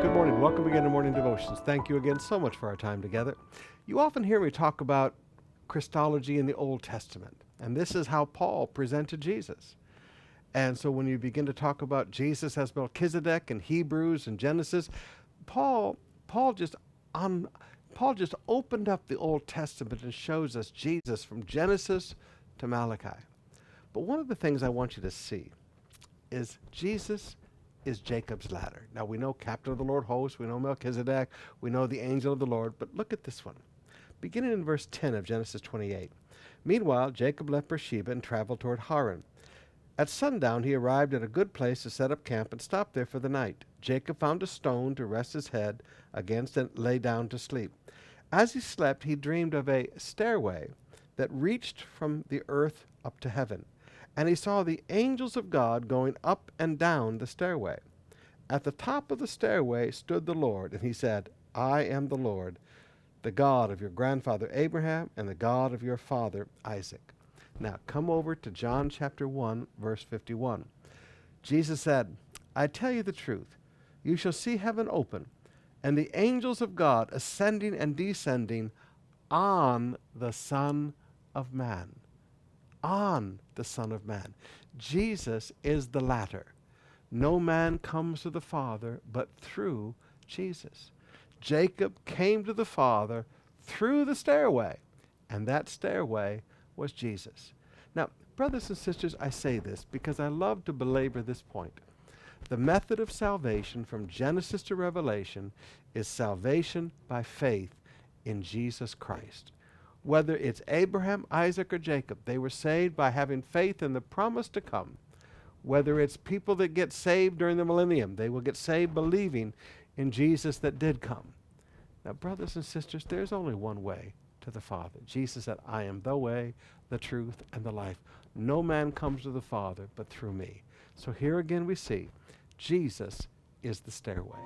Good morning. Welcome again to Morning Devotions. Thank you again so much for our time together. You often hear me talk about Christology in the Old Testament, and this is how Paul presented Jesus. And so when you begin to talk about Jesus as Melchizedek in Hebrews and Genesis, Paul just opened up the Old Testament and shows us Jesus from Genesis to Malachi. But one of the things I want you to see is Jesus is Jacob's ladder. Now we know Captain of the Lord hosts, we know Melchizedek, we know the angel of the Lord, but look at this one. Beginning in verse 10 of Genesis 28. Meanwhile, Jacob left Beersheba and traveled toward Haran. At sundown, he arrived at a good place to set up camp and stopped there for the night. Jacob found a stone to rest his head against and lay down to sleep. As he slept, he dreamed of a stairway that reached from the earth up to heaven. And he saw the angels of God going up and down the stairway. At the top of the stairway stood the Lord, and he said, I am the Lord, the God of your grandfather Abraham and the God of your father Isaac. Now come over to John chapter 1, verse 51. Jesus said, I tell you the truth, you shall see heaven open, and the angels of God ascending and descending on the Son of Man. On the Son of Man. Jesus is the ladder. No man comes to the Father but through Jesus. Jacob came to the Father through the stairway, and that stairway was Jesus. Now, brothers and sisters, I say this because I love to belabor this point. The method of salvation from Genesis to Revelation is salvation by faith in Jesus Christ. Whether it's Abraham, Isaac, or Jacob, they were saved by having faith in the promise to come. Whether it's people that get saved during the millennium, they will get saved believing in Jesus that did come. Now, brothers and sisters, there's only one way to the Father. Jesus said, I am the way, the truth, and the life. No man comes to the Father but through me. So here again we see Jesus is the stairway.